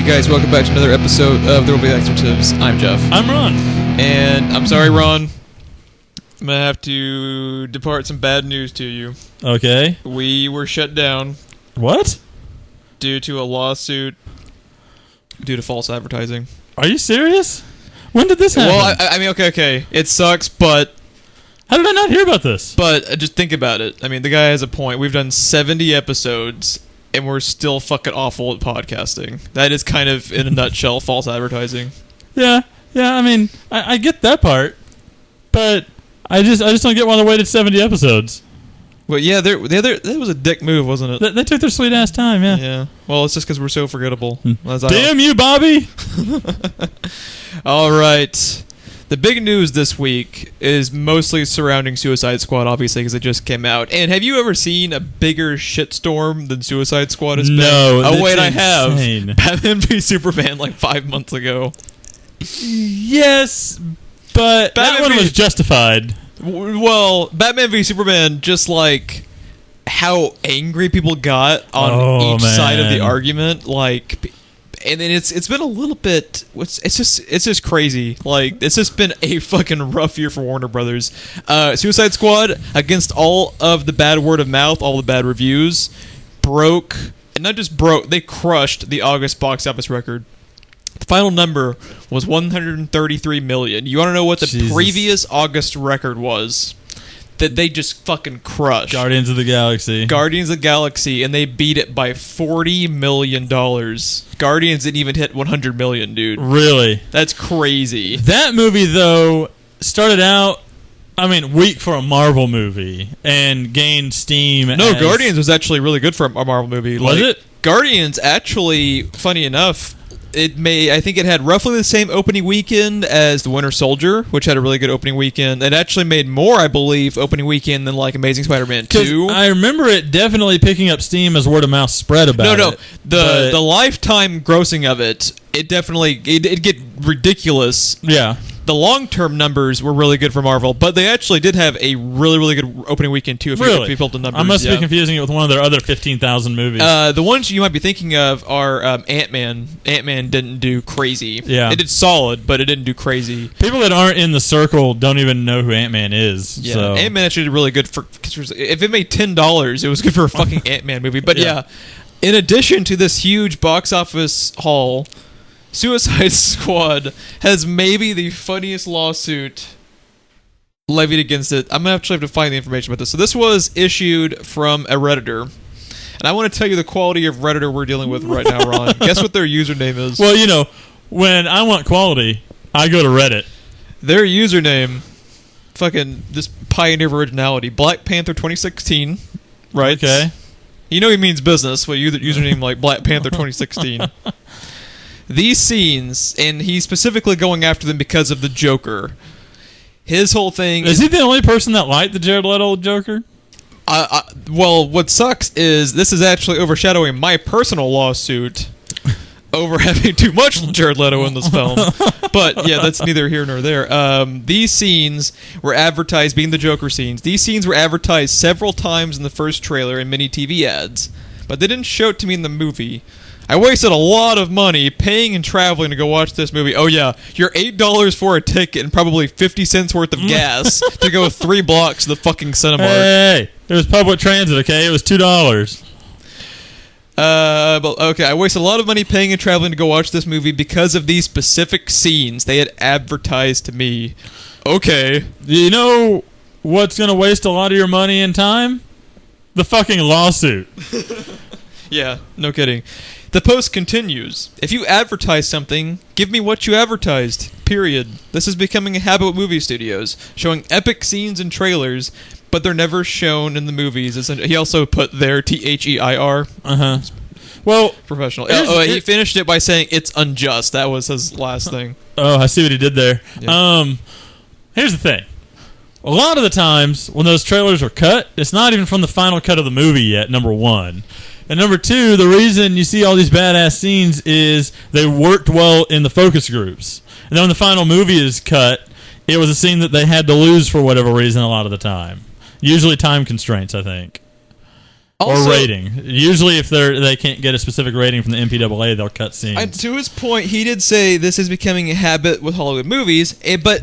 guys, welcome back to another episode of There Will Be Expletives. I'm Jeff. I'm Ron. And I'm sorry, Ron. I'm going to have to depart some bad news to you. Okay. We were shut down. What? Due to a lawsuit due to false advertising. Are you serious? When did this happen? Well, I mean, okay. It sucks, but... How did I not hear about this? But just think about it. I mean, the guy has a point. We've done 70 episodes... and we're still fucking awful at podcasting. That is kind of, in a nutshell, false advertising. Yeah. I mean, I get that part, but I just don't get why they waited 70 episodes. Well, yeah, that was a dick move, wasn't it? They took their sweet ass time. Yeah. Yeah. Well, it's just because we're so forgettable. Damn you, Bobby! All right. The big news this week is mostly surrounding Suicide Squad, obviously, because it just came out. And have you ever seen a bigger shitstorm than Suicide Squad has been? No. Oh, wait, insane. I have. Batman v Superman like 5 months ago. Yes, but that one was justified. Well, Batman v Superman, just like how angry people got on each side of the argument, like... And then it's been a little bit. It's just crazy. Like, it's just been a fucking rough year for Warner Brothers. Suicide Squad, against all of the bad word of mouth, all the bad reviews, broke, and not just broke, they crushed the August box office record. The final number was 133 million. You want to know what the previous August record was? That they just fucking crushed. Guardians of the Galaxy, and they beat it by $40 million. Guardians didn't even hit 100 million, dude. Really? That's crazy. That movie, though, started out, weak for a Marvel movie, and gained steam. No, Guardians was actually really good for a Marvel movie. Was it? Guardians, actually, funny enough... I think it had roughly the same opening weekend as The Winter Soldier, which had a really good opening weekend. It actually made more, I believe, opening weekend than like Amazing Spider-Man 2. I remember it definitely picking up steam as word of mouth spread about it. No. The lifetime grossing of it definitely it get ridiculous. Yeah. The long-term numbers were really good for Marvel, but they actually did have a really, really good opening weekend, too, if you pulled the numbers. I must be confusing it with one of their other 15,000 movies. The ones you might be thinking of are Ant-Man. Ant-Man didn't do crazy. Yeah. It did solid, but it didn't do crazy. People that aren't in the circle don't even know who Ant-Man is. Yeah, so. Ant-Man actually did really good for... If it made $10, it was good for a fucking Ant-Man movie. But yeah, in addition to this huge box office haul... Suicide Squad has maybe the funniest lawsuit levied against it. I'm going to have to find the information about this. So this was issued from a Redditor. And I want to tell you the quality of Redditor we're dealing with right now, Ron. Guess what their username is? Well, when I want quality, I go to Reddit. Their username, fucking this pioneer of originality, Black Panther 2016, right? Okay. You know he means business, but username like Black Panther 2016. These scenes, and he's specifically going after them because of the Joker. His whole thing... Is he the only person that liked the Jared Leto Joker? Well, what sucks is this is actually overshadowing my personal lawsuit over having too much Jared Leto in this film. But, yeah, that's neither here nor there. These scenes were advertised, being the Joker scenes, these scenes were advertised several times in the first trailer and many TV ads. But they didn't show it to me in the movie. I wasted a lot of money paying and traveling to go watch this movie. Oh, yeah, you're $8 for a ticket and probably 50 cents worth of gas to go 3 blocks to the fucking Cinemark. Hey, it was public transit, okay? It was $2. But okay, I wasted a lot of money paying and traveling to go watch this movie because of these specific scenes they had advertised to me. Okay. You know what's going to waste a lot of your money and time? The fucking lawsuit. Yeah, no kidding. The post continues. If you advertise something, give me what you advertised. Period. This is becoming a habit with movie studios, showing epic scenes and trailers, but they're never shown in the movies. He also put their THEIR. Uh-huh. Well, professional. He finished it by saying it's unjust. That was his last thing. Oh, I see what he did there. Yeah. Here's the thing. A lot of the times when those trailers are cut, it's not even from the final cut of the movie yet, number one. And number two, the reason you see all these badass scenes is they worked well in the focus groups. And then when the final movie is cut, it was a scene that they had to lose for whatever reason a lot of the time. Usually time constraints, I think. Also, or rating. Usually, if they can't get a specific rating from the MPAA, they'll cut scenes. To his point, he did say this is becoming a habit with Hollywood movies, but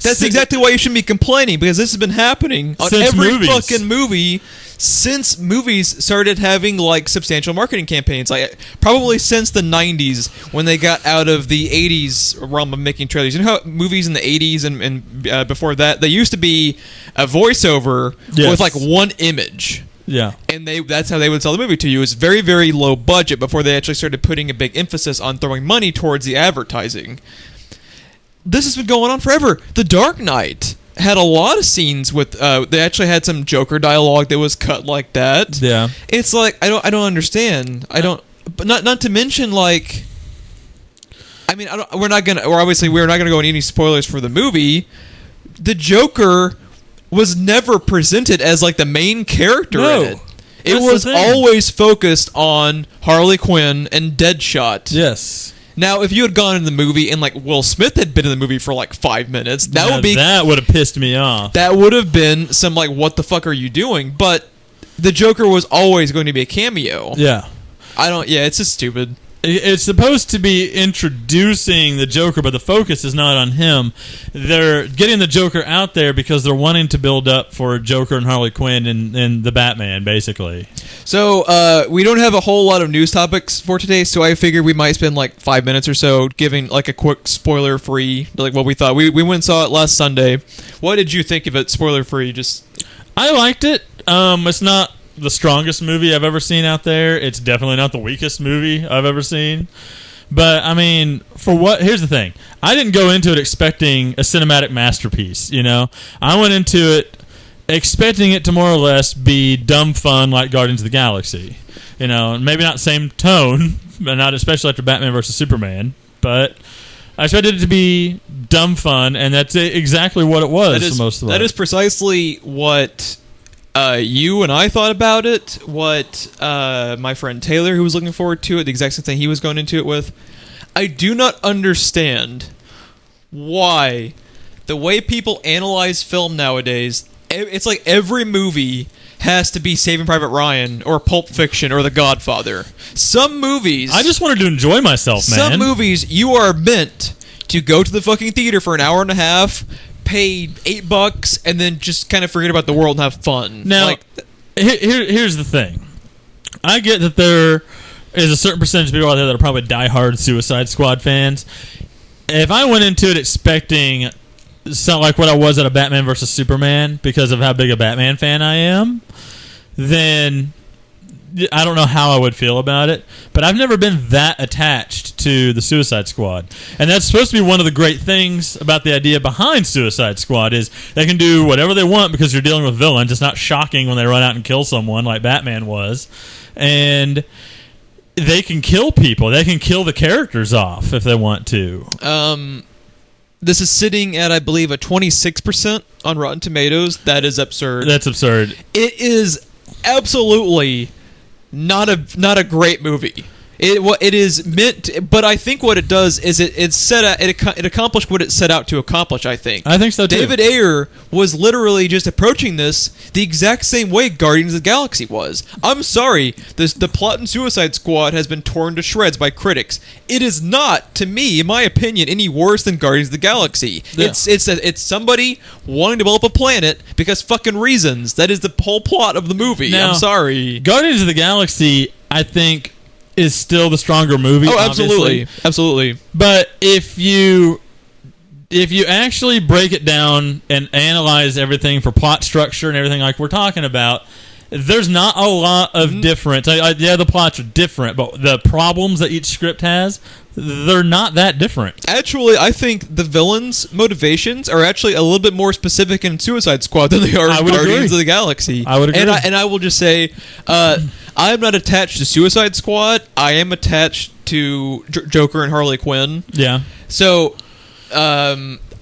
that's exactly why you shouldn't be complaining, because this has been happening on every fucking movie since movies started having like substantial marketing campaigns, like probably since the 90s when they got out of the 80s realm of making trailers. You know how movies in the 80s and before that, they used to be a voiceover with like one image. Yeah. And that's how they would sell the movie to you. It was very, very low budget before they actually started putting a big emphasis on throwing money towards the advertising. This has been going on forever. The Dark Knight had a lot of scenes with they actually had some Joker dialogue that was cut like that. Yeah. It's like I don't understand. But not to mention, like, I mean, we're not going to go into any spoilers for the movie. The Joker was never presented as like the main character in it. It was always focused on Harley Quinn and Deadshot. Yes. Now, if you had gone in the movie and like Will Smith had been in the movie for like 5 minutes, that would have pissed me off. That would have been some like, what the fuck are you doing? But the Joker was always going to be a cameo. Yeah. It's just stupid. It's supposed to be introducing the Joker, but the focus is not on him. They're getting the Joker out there because they're wanting to build up for Joker and Harley Quinn and the Batman, basically. So we don't have a whole lot of news topics for today, so I figured we might spend like 5 minutes or so giving like a quick spoiler-free, like what we thought. We went and saw it last Sunday. What did you think of it, spoiler-free? I liked it. It's not the strongest movie I've ever seen out there. It's definitely not the weakest movie I've ever seen. But, I mean, here's the thing. I didn't go into it expecting a cinematic masterpiece, you know? I went into it expecting it to more or less be dumb fun like Guardians of the Galaxy. You know, maybe not same tone, but not especially after Batman vs. Superman, but I expected it to be dumb fun, and that's exactly what it was for most of it. That is precisely what you and I thought about it, what my friend Taylor, who was looking forward to it, the exact same thing he was going into it with. I do not understand why the way people analyze film nowadays, it's like every movie has to be Saving Private Ryan or Pulp Fiction or The Godfather. Some movies... I just wanted to enjoy myself, man. Some movies, you are meant to go to the fucking theater for an hour and a half, pay $8, and then just kind of forget about the world and have fun. Now, here's the thing. I get that there is a certain percentage of people out there that are probably diehard Suicide Squad fans. If I went into it expecting something like what I was at a Batman vs. Superman because of how big a Batman fan I am, then I don't know how I would feel about it. But I've never been that attached to the Suicide Squad. And that's supposed to be one of the great things about the idea behind Suicide Squad is they can do whatever they want because you're dealing with villains. It's not shocking when they run out and kill someone like Batman was. And they can kill people. They can kill the characters off if they want to. This is sitting at, I believe, a 26% on Rotten Tomatoes. That is absurd. That's absurd. It is absolutely not a great movie. It is meant to, but I think what it does is it accomplished what it set out to accomplish, I think. I think so too. David Ayer was literally just approaching this the exact same way Guardians of the Galaxy was. I'm sorry, the plot in Suicide Squad has been torn to shreds by critics. It is not, to me, in my opinion, any worse than Guardians of the Galaxy. Yeah. It's somebody wanting to develop a planet because fucking reasons. That is the whole plot of the movie. Now, I'm sorry. Guardians of the Galaxy, I think, is still the stronger movie. Oh, absolutely. Absolutely. But if you actually break it down and analyze everything for plot structure and everything like we're talking about, there's not a lot of difference. Yeah, the plots are different, but the problems that each script has, they're not that different. Actually, I think the villains' motivations are actually a little bit more specific in Suicide Squad than they are in Guardians of the Galaxy. I would agree. And I will just say, I'm not attached to Suicide Squad. I am attached to Joker and Harley Quinn. Yeah. So,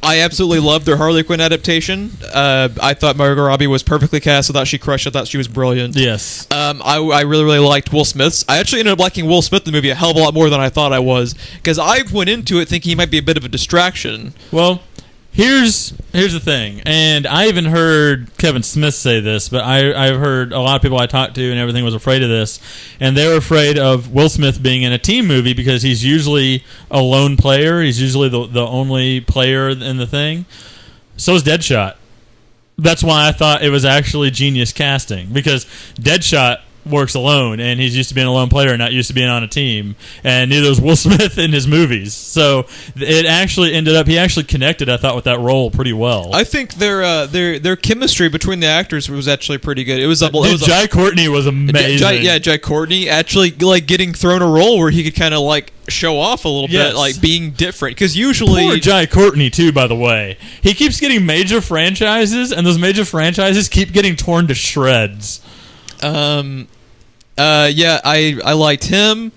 I absolutely loved their Harley Quinn adaptation. I thought Margot Robbie was perfectly cast. I thought she crushed it. I thought she was brilliant. Yes. I really, really liked Will Smith's. I actually ended up liking Will Smith in the movie a hell of a lot more than I thought I was, because I went into it thinking he might be a bit of a distraction. Well, Here's the thing, and I even heard Kevin Smith say this, but I've heard a lot of people I talked to and everything was afraid of this, and they were afraid of Will Smith being in a team movie because he's usually a lone player. He's usually the only player in the thing. So is Deadshot. That's why I thought it was actually genius casting, because Deadshot works alone, and he's used to being a lone player, not used to being on a team, and neither was Will Smith in his movies. So it actually ended up, he actually connected, I thought, with that role pretty well. I think their chemistry between the actors was actually pretty good. Jai Courtney was amazing. Jai Courtney actually like getting thrown a role where he could kind of like show off a little bit, like being different, because usually poor Jai Courtney too, by the way. He keeps getting major franchises, and those major franchises keep getting torn to shreds. I liked him.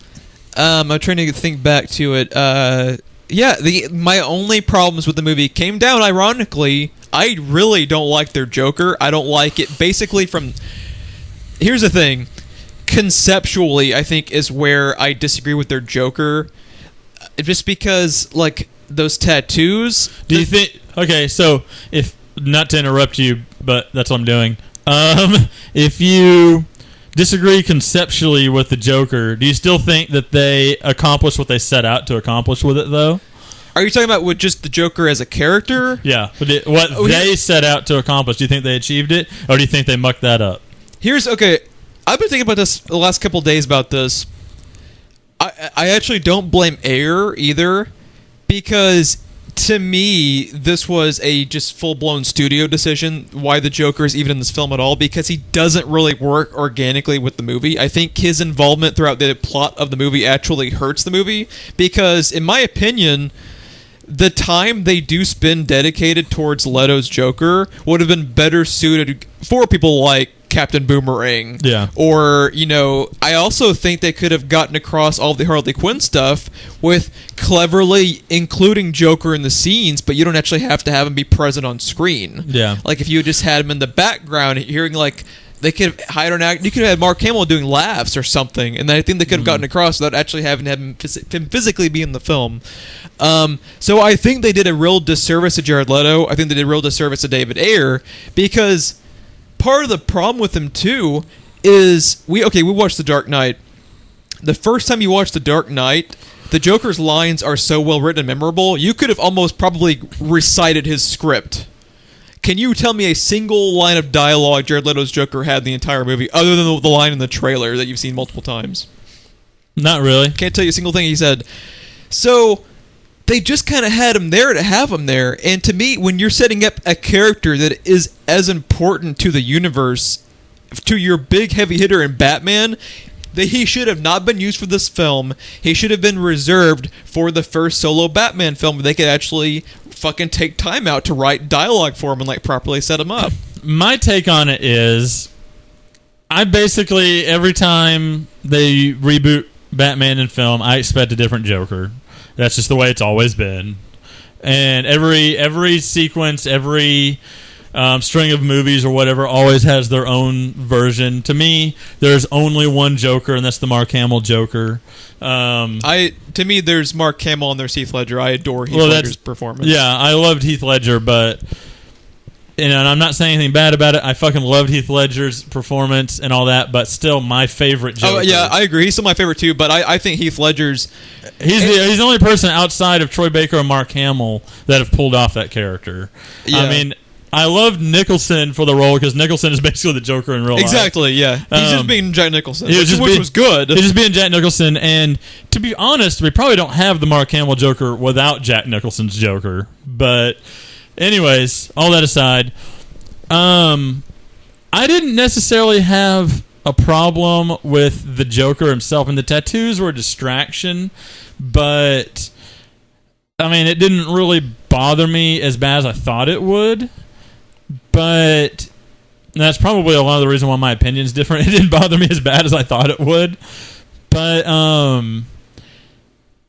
I'm trying to think back to it. My only problems with the movie came down, ironically, I really don't like their Joker. I don't like it basically from... Here's the thing. Conceptually, I think, is where I disagree with their Joker. Just because, like, those tattoos... Do you think... Okay, so, if... Not to interrupt you, but that's what I'm doing. If you disagree conceptually with the Joker, do you still think that they accomplished what they set out to accomplish with it, though? Are you talking about with just the Joker as a character? Yeah. They set out to accomplish, do you think they achieved it, or do you think they mucked that up? Okay, I've been thinking about this the last couple of days about this. I actually don't blame Ayer either, because... To me, this was a just full-blown studio decision why the Joker is even in this film at all, because he doesn't really work organically with the movie. I think his involvement throughout the plot of the movie actually hurts the movie, because, in my opinion, the time they do spend dedicated towards Leto's Joker would have been better suited for people like Captain Boomerang. Yeah. Or, I also think they could have gotten across all the Harley Quinn stuff with cleverly including Joker in the scenes, but you don't actually have to have him be present on screen. Yeah. Like, if you just had him in the background, hearing, like, they could have hired an actor. You could have had Mark Hamill doing laughs or something, and I think they could have gotten across without actually having him physically be in the film. So I think they did a real disservice to Jared Leto. I think they did a real disservice to David Ayer, because... Part of the problem with him, too, is... We watched The Dark Knight. The first time you watch The Dark Knight, the Joker's lines are so well written and memorable, you could have almost probably recited his script. Can you tell me a single line of dialogue Jared Leto's Joker had in the entire movie, other than the line in the trailer that you've seen multiple times? Not really. Can't tell you a single thing he said. So... They just kind of had him there to have him there. And to me, when you're setting up a character that is as important to the universe, to your big heavy hitter in Batman, that he should have not been used for this film. He should have been reserved for the first solo Batman film where they could actually fucking take time out to write dialogue for him and like properly set him up. My take on it is, I basically, every time they reboot Batman in film, I expect a different Joker. That's just the way it's always been. And every sequence, every string of movies or whatever always has their own version. To me, there's only one Joker, and that's the Mark Hamill Joker. To me, there's Mark Hamill and there's Heath Ledger. I adore Heath Ledger's performance. Yeah, I loved Heath Ledger, but... And I'm not saying anything bad about it. I fucking loved Heath Ledger's performance and all that, but still my favorite Joker. Oh, yeah, I agree. He's still my favorite, too, but I think Heath Ledger's... He's the only person outside of Troy Baker and Mark Hamill that have pulled off that character. Yeah. I mean, I loved Nicholson for the role, because Nicholson is basically the Joker in real life. Exactly, yeah. He's just being Jack Nicholson, which was good. He's just being Jack Nicholson, and to be honest, we probably don't have the Mark Hamill Joker without Jack Nicholson's Joker, but... Anyways, all that aside, I didn't necessarily have a problem with the Joker himself, and the tattoos were a distraction, but I mean, it didn't really bother me as bad as I thought it would, but that's probably a lot of the reason why my opinion's different. It didn't bother me as bad as I thought it would, but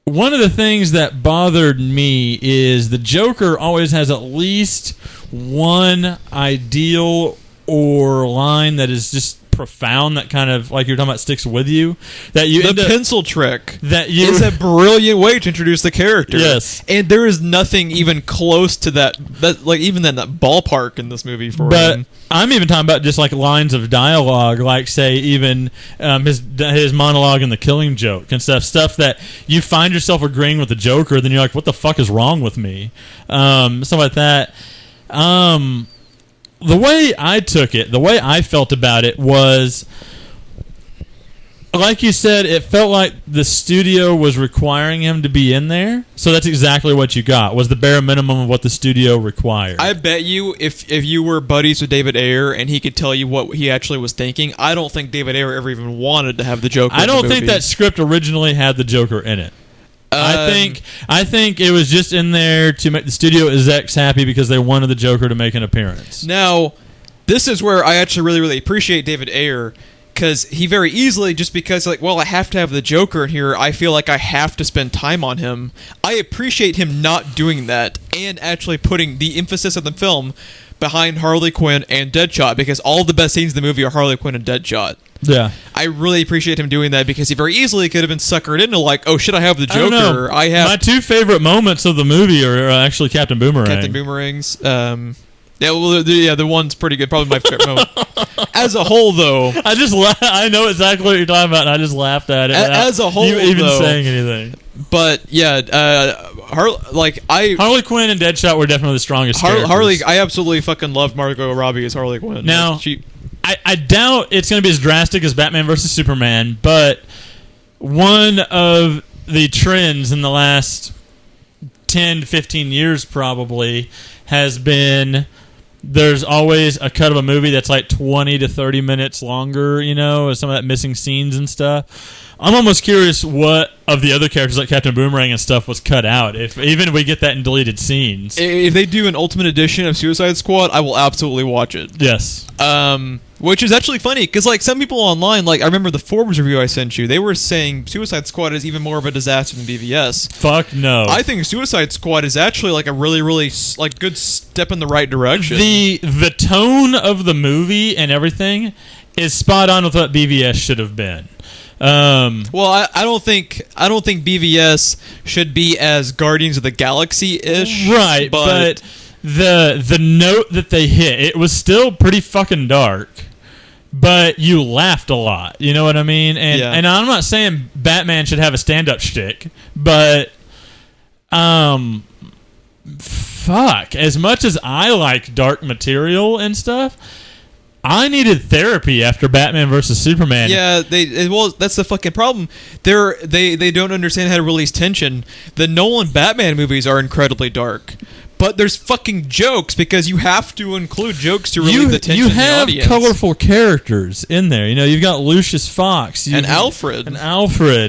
one of the things that bothered me is the Joker always has at least one ideal or line that is just profound, that kind of, like you're talking about, sticks with you, that you the pencil trick that you is a brilliant way to introduce the character. Yes, and there is nothing even close to that like even in that ballpark in this movie for him. I'm even talking about just like lines of dialogue, like say even his monologue in The Killing Joke and stuff that you find yourself agreeing with the Joker, then you're like, what the fuck is wrong with me? Stuff like that. The way I took it, the way I felt about it was, like you said, it felt like the studio was requiring him to be in there. So that's exactly what you got, was the bare minimum of what the studio required. I bet you if you were buddies with David Ayer and he could tell you what he actually was thinking, I don't think David Ayer ever even wanted to have the Joker I don't in the think movie. that script originally had the Joker in it. I think it was just in there to make the studio execs happy because they wanted the Joker to make an appearance. Now, this is where I actually really, really appreciate David Ayer, because he very easily, just because, like, well, I have to have the Joker in here, I feel like I have to spend time on him. I appreciate him not doing that and actually putting the emphasis of the film behind Harley Quinn and Deadshot, because all the best scenes in the movie are Harley Quinn and Deadshot. Yeah. I really appreciate him doing that, because he very easily could have been suckered into, like, oh shit, I have the Joker. I have my two favorite moments of the movie are actually Captain Boomerang. Captain Boomerang's. Yeah, well, the one's pretty good. Probably my favorite moment. As a whole, though, I know exactly what you're talking about, and I just laughed at it. As a whole, you even though, saying anything. But yeah, Harley Quinn and Deadshot were definitely the strongest. Harley, I absolutely fucking loved Margot Robbie as Harley Quinn. Now, I doubt it's going to be as drastic as Batman vs Superman, but one of the trends in the last 10 to 15 years probably has been, there's always a cut of a movie that's like 20 to 30 minutes longer, you know, some of that missing scenes and stuff. I'm almost curious what of the other characters like Captain Boomerang and stuff was cut out, if we get that in deleted scenes. If they do an Ultimate Edition of Suicide Squad, I will absolutely watch it. Yes. Which is actually funny, because like some people online, like I remember the Forbes review I sent you, they were saying Suicide Squad is even more of a disaster than BVS. Fuck no. I think Suicide Squad is actually like a really, really like good step in the right direction. The tone of the movie and everything is spot on with what BVS should have been. Well, I don't think BVS should be as Guardians of the Galaxy-ish. Right, but the note that they hit, it was still pretty fucking dark, but you laughed a lot. You know what I mean? And I'm not saying Batman should have a stand-up shtick, but fuck, as much as I like dark material and stuff, I needed therapy after Batman vs Superman. Yeah, that's the fucking problem. They don't understand how to release tension. The Nolan Batman movies are incredibly dark, but there's fucking jokes, because you have to include jokes to relieve the tension in the audience. You have colorful characters in there. You know, you've got Lucius Fox and Alfred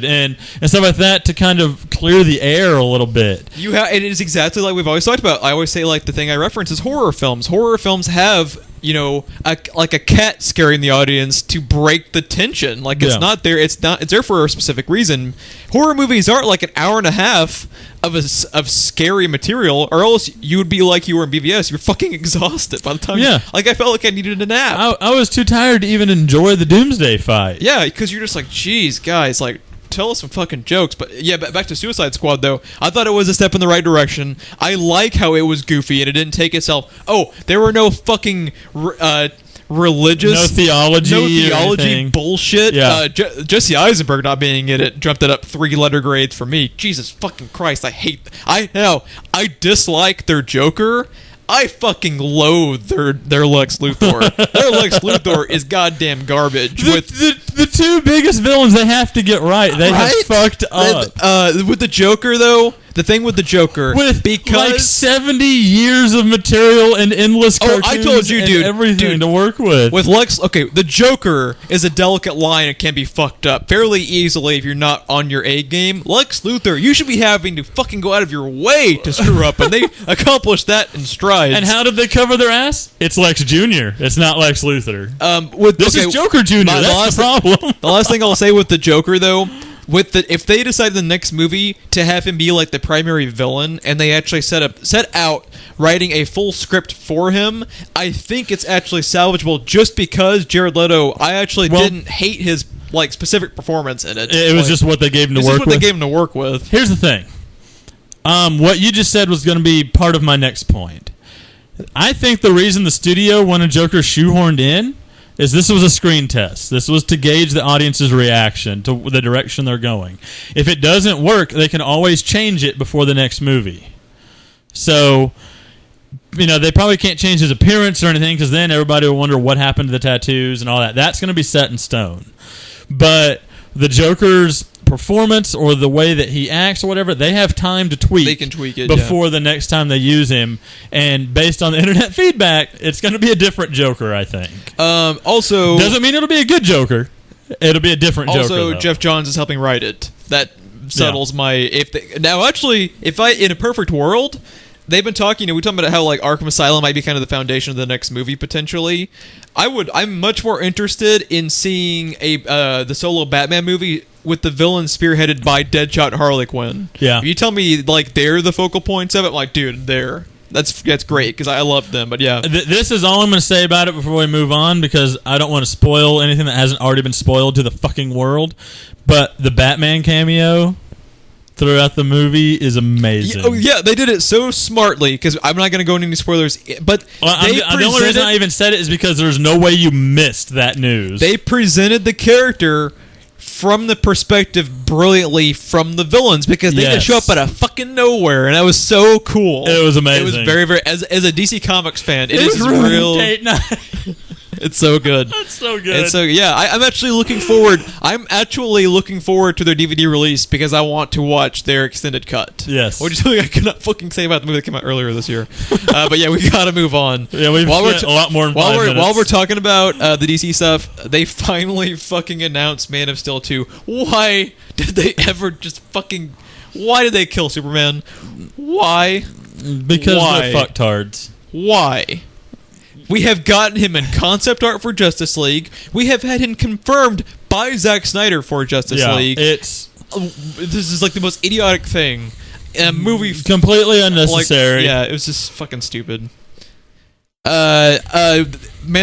and stuff like that to kind of clear the air a little bit. It is exactly like we've always talked about. I always say, like, the thing I reference is horror films. Horror films have, you know, like a cat scaring the audience to break the tension. Like, it's not there. It's there for a specific reason. Horror movies aren't like an hour and a half of scary material, or else you would be like you were in BVS. You're fucking exhausted by the time. Yeah. Like, I felt like I needed a nap. I was too tired to even enjoy the Doomsday fight. Yeah, because you're just like, geez, guys, like, tell us some fucking jokes. But yeah, back to Suicide Squad, though. I thought it was a step in the right direction. I like how it was goofy and it didn't take itself. Oh, there were no fucking religious, no theology bullshit. Yeah. Jesse Eisenberg not being in it jumped it up 3-letter grades for me. Jesus fucking Christ, I dislike their Joker. I fucking loathe their Lex Luthor. Their Lex Luthor is goddamn garbage. The two biggest villains they have to get right. They have fucked up. With the Joker, though, the thing with the Joker, because like 70 years of material and endless cartoons, I told you, dude, everything to work with. With Lex, okay, the Joker is a delicate line and can be fucked up fairly easily if you're not on your A game. Lex Luthor, you should be having to fucking go out of your way to screw up, and they accomplished that in strides. And how did they cover their ass? It's Lex Jr. It's not Lex Luthor. This is Joker Jr. That's the problem. The last thing I'll say with the Joker, though, if they decide the next movie to have him be like the primary villain, and they actually set out writing a full script for him, I think it's actually salvageable. Just because Jared Leto, I actually didn't hate his like specific performance in it. It was just what they gave him to work with. They gave him to work with. Here's the thing. What you just said was going to be part of my next point. I think the reason the studio wanted Joker shoehorned in is this was a screen test. This was to gauge the audience's reaction to the direction they're going. If it doesn't work, they can always change it before the next movie. So, they probably can't change his appearance or anything, because then everybody will wonder what happened to the tattoos and all that. That's going to be set in stone. But the Joker's performance or the way that he acts or whatever, they have time to tweak. They can tweak it before the next time they use him. And based on the internet feedback, it's going to be a different Joker, I think. Also, doesn't mean it'll be a good Joker. It'll be a different Joker. Also, Jeff Johns is helping write it. That settles my. If in a perfect world, they've been talking. We're talking about how like Arkham Asylum might be kind of the foundation of the next movie potentially. I'm much more interested in seeing the solo Batman movie with the villain spearheaded by Deadshot and Harley Quinn. Yeah. If you tell me like they're the focal points of it, I'm like, dude, that's great because I love them. But yeah, this is all I'm going to say about it before we move on, because I don't want to spoil anything that hasn't already been spoiled to the fucking world. But the Batman cameo throughout the movie is amazing. Yeah, they did it so smartly, because I'm not going to go into any spoilers, but the only reason I even said it is because there's no way you missed that news. They presented the character from the perspective brilliantly from the villains, because they just show up out of fucking nowhere, and that was so cool. It was amazing. It was very, very, as a DC Comics fan, it is real. Date night. It's so good. That's so good. And so yeah, I'm actually looking forward. To their DVD release, because I want to watch their extended cut. Yes. Which is something I cannot fucking say about the movie that came out earlier this year. But yeah, we gotta move on. Yeah, we've spent a lot more than 5 minutes. While we're talking about the DC stuff, they finally fucking announced Man of Steel 2. Why did they ever just fucking? Why did they kill Superman? Why? Because they're fucktards. Why? We have gotten him in concept art for Justice League. We have had him confirmed by Zack Snyder for Justice League. This is like the most idiotic thing in a movie. Completely unnecessary. It was just fucking stupid. Man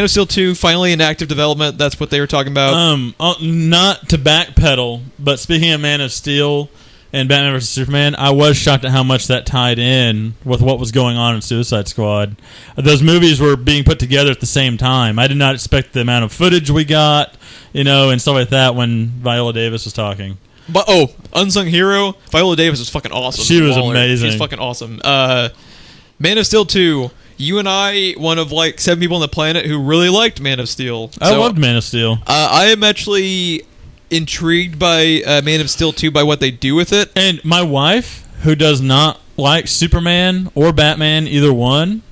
of Steel 2 finally in active development. That's what they were talking about. Not to backpedal, but speaking of Man of Steel and Batman vs. Superman, I was shocked at how much that tied in with what was going on in Suicide Squad. Those movies were being put together at the same time. I did not expect the amount of footage we got, and stuff like that when Viola Davis was talking. But unsung hero, Viola Davis was fucking awesome. She was amazing. She's fucking awesome. Man of Steel 2. You and I, one of like 7 people on the planet who really liked Man of Steel. I loved Man of Steel. I am actually intrigued by Man of Steel 2 by what they do with it. And my wife, who does not like Superman or Batman, either one,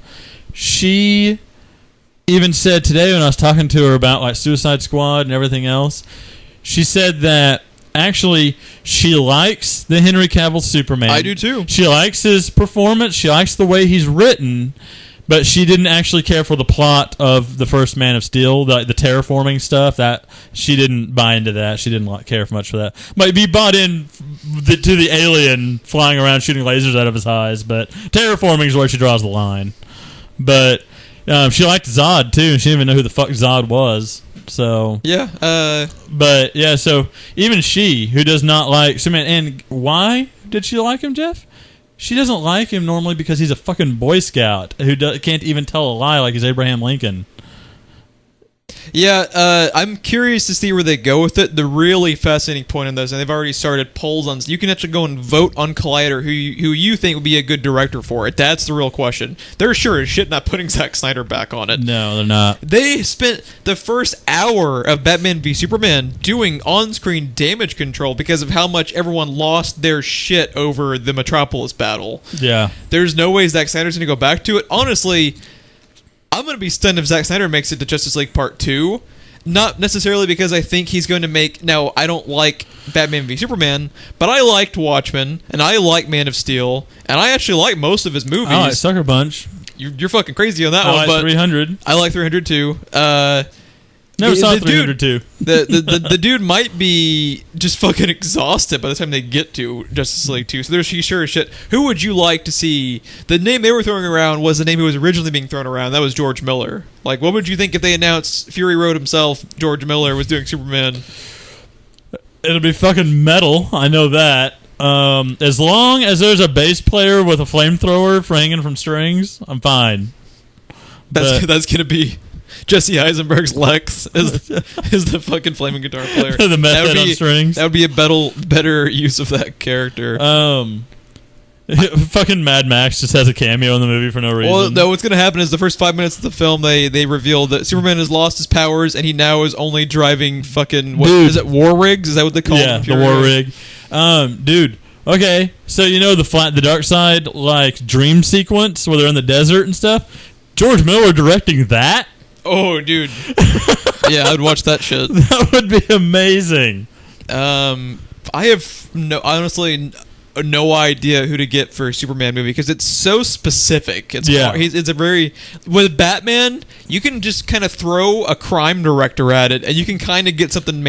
she even said today when I was talking to her about like Suicide Squad and everything else, she said that actually she likes the Henry Cavill Superman. I do too. She likes his performance. She likes the way he's written. But she didn't actually care for the plot of the first Man of Steel, the terraforming stuff. That she didn't buy into that. She didn't care much for that. Might be bought in to the alien flying around shooting lasers out of his eyes, but terraforming is where she draws the line. But she liked Zod too, and she didn't even know who the fuck Zod was. So yeah, but yeah, so even she, who does not like Superman, and why did she like him, Jeff? She doesn't like him normally because he's a fucking Boy Scout who can't even tell a lie like he's Abraham Lincoln. Yeah, I'm curious to see where they go with it. The really fascinating point in this, and they've already started polls on. You can actually go and vote on Collider who you think would be a good director for it. That's the real question. They're sure as shit not putting Zack Snyder back on it. No, they're not. They spent the first hour of Batman v Superman doing on-screen damage control because of how much everyone lost their shit over the Metropolis battle. Yeah. There's no way Zack Snyder's going to go back to it. Honestly, I'm going to be stunned if Zack Snyder makes it to Justice League Part 2. Not necessarily because I think he's going to make... Now, I don't like Batman v Superman, but I liked Watchmen, and I like Man of Steel, and I actually like most of his movies. I like Sucker Punch. You're fucking crazy on that I one, like but 300. I like 300 too. Never saw 302. The dude might be just fucking exhausted by the time they get to Justice League 2. So he's sure as shit. Who would you like to see? The name they were throwing around was the name who was originally being thrown around. That was George Miller. Like, what would you think if they announced Fury Road himself, George Miller, was doing Superman? It'll be fucking metal. I know that. As long as there's a bass player with a flamethrower hanging from strings, I'm fine. That's gonna be Jesse Eisenberg's Lex is the fucking flaming guitar player. The meth head on strings. That would be a better use of that character. Fucking Mad Max just has a cameo in the movie for no reason. Well, no, what's going to happen is the first 5 minutes of the film, they reveal that Superman has lost his powers and he now is only driving fucking... Is it war rigs? Is that what they call them? Yeah, the war rig. Dude, okay, so you know the Dark Side like dream sequence where they're in the desert and stuff? George Miller directing that? Oh, dude. Yeah, I'd watch that shit. That would be amazing. I have honestly no idea who to get for a Superman movie because it's so specific. It's a very... With Batman, you can just kind of throw a crime director at it and you can kind of get something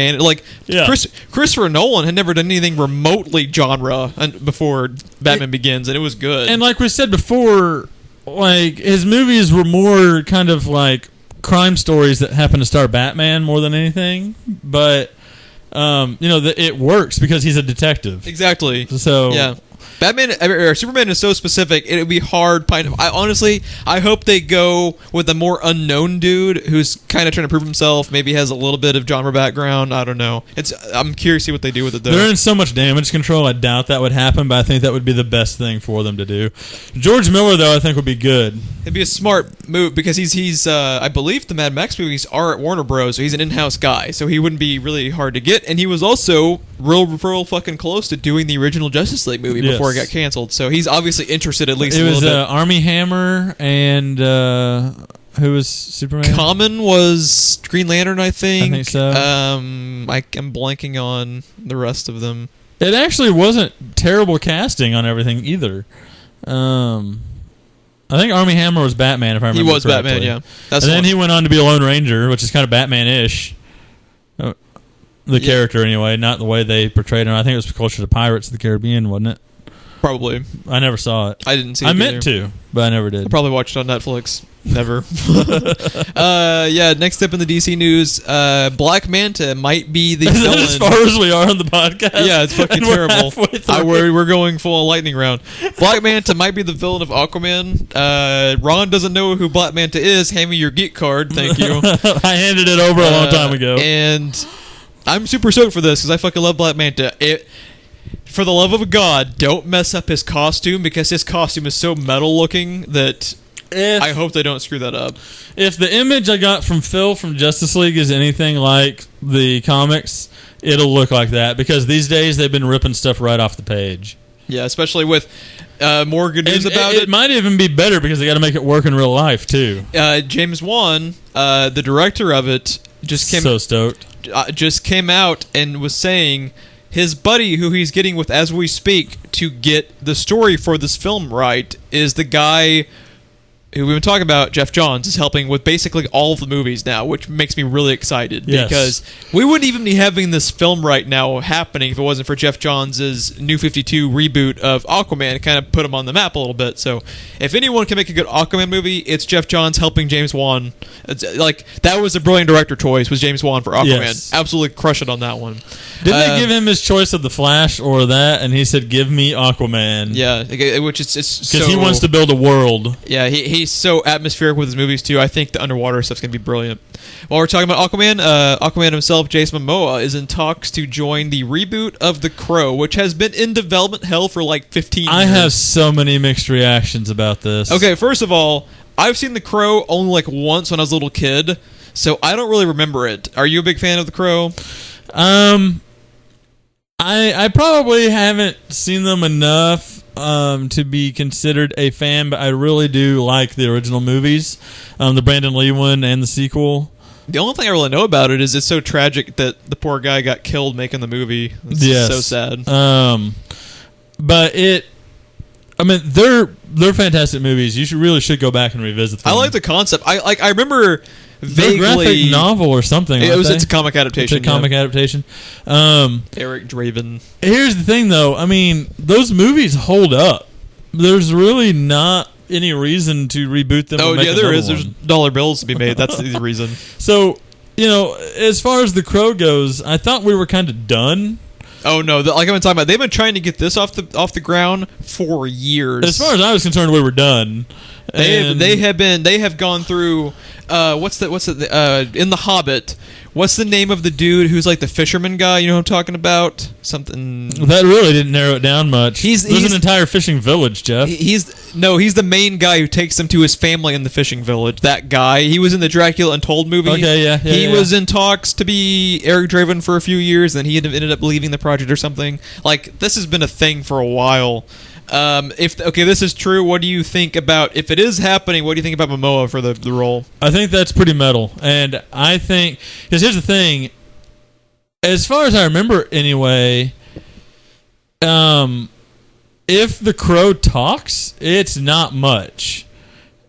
Christopher Nolan had never done anything remotely genre before Batman Begins, and it was good. And like we said before, like his movies were more kind of like crime stories that happen to star Batman more than anything, but it works because he's a detective. Exactly. So yeah, Superman is so specific. It would be hard. I hope they go with a more unknown dude who's kind of trying to prove himself. Maybe has a little bit of genre background. I don't know. I'm curious to see what they do with it though. They're in so much damage control. I doubt that would happen, but I think that would be the best thing for them to do. George Miller though, I think would be good. It'd be a smart move because he's I believe the Mad Max movies are at Warner Bros. So he's an in-house guy, so he wouldn't be really hard to get. And he was also real fucking close to doing the original Justice League movie before it got canceled. So he's obviously interested at least. It a little was bit. Armie Hammer and who was Superman? Common was Green Lantern, I think. I think so. I'm blanking on the rest of them. It actually wasn't terrible casting on everything either. I think Armie Hammer was Batman, if I remember correctly. He was Batman, yeah. And then he went on to be a Lone Ranger, which is kind of Batman-ish. The character, anyway, not the way they portrayed him. I think it was closer to Pirates of the Caribbean, wasn't it? Probably. I never saw it. I didn't see it I meant to, but I never did. I probably watched it on Netflix. Never. Next up in the DC news, Black Manta might be the villain. As far as we are on the podcast? Yeah, it's fucking terrible. We're going full on lightning round. Black Manta might be the villain of Aquaman. Ron doesn't know who Black Manta is. Hand me your geek card. Thank you. I handed it over a long time ago. And I'm super stoked for this because I fucking love Black Manta. For the love of God, don't mess up his costume because his costume is so metal looking that I hope they don't screw that up. If the image I got from Phil from Justice League is anything like the comics, it'll look like that because these days they've been ripping stuff right off the page. Yeah, especially with more good news about it. It might even be better because they got to make it work in real life too. James Wan, the director of it, just came out and was saying his buddy, who he's getting with as we speak to get the story for this film right, is the guy who we've been talking about, Jeff Johns, is helping with basically all of the movies now, which makes me really excited because we wouldn't even be having this film right now happening if it wasn't for Jeff Johns' New 52 reboot of Aquaman. It kind of put him on the map a little bit. So if anyone can make a good Aquaman movie, it's Jeff Johns helping James Wan. That was a brilliant director choice, was James Wan for Aquaman. Yes. Absolutely crush it on that one. Didn't they give him his choice of The Flash or that, and he said, give me Aquaman. Yeah, which is because he wants to build a world. Yeah, he's so atmospheric with his movies too. I think the underwater stuff's gonna be brilliant. While we're talking about Aquaman, Aquaman himself, Jason Momoa, is in talks to join the reboot of The Crow, which has been in development hell for like 15 years. I have so many mixed reactions about this. Okay, first of all, I've seen The Crow only like once when I was a little kid, so I don't really remember it. Are you a big fan of The Crow? I probably haven't seen them enough to be considered a fan, but I really do like the original movies, the Brandon Lee one and the sequel. The only thing I really know about it is it's so tragic that the poor guy got killed making the movie. It's so sad. But they're fantastic movies. You really should go back and revisit them. I like the concept. I remember vaguely graphic novel or something. It's a comic adaptation. It's a comic adaptation. Eric Draven. Here's the thing, though. I mean, those movies hold up. There's really not any reason to reboot them. Oh, yeah, there is. One. There's dollar bills to be made. That's the reason. So, as far as The Crow goes, I thought we were kind of done. Oh no! Like I've been talking about, they've been trying to get this off the ground for years. As far as I was concerned, we were done. They have gone through. What's in The Hobbit? What's the name of the dude who's like the fisherman guy? You know what I'm talking about? Something that really didn't narrow it down much. There's an entire fishing village, Jeff. He's the main guy who takes them to his family in the fishing village. That guy. He was in the Dracula Untold movie. Okay, yeah. He was in talks to be Eric Draven for a few years, and then he ended up leaving the project or something. Like, this has been a thing for a while. If this is true, what do you think about, if it is happening, what do you think about Momoa for the role? I think that's pretty metal, and I think, because here's the thing, as far as I remember anyway, if the Crow talks, it's not much.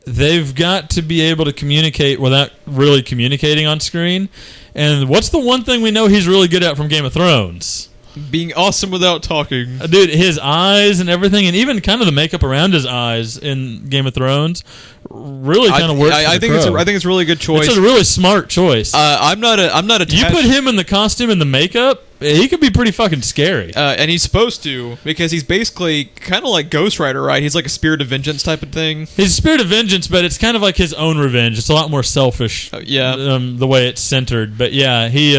They've got to be able to communicate without really communicating on screen, and what's the one thing we know he's really good at from Game of Thrones? Being awesome without talking. Dude, his eyes and everything, and even kind of the makeup around his eyes in Game of Thrones really kind of works. I think it's a really good choice. It's a really smart choice. I'm not attached. You put him in the costume and the makeup, he could be pretty fucking scary. And he's supposed to, because he's basically kind of like Ghost Rider, right? He's like a spirit of vengeance type of thing. He's a spirit of vengeance, but it's kind of like his own revenge. It's a lot more selfish. The way it's centered. But yeah, he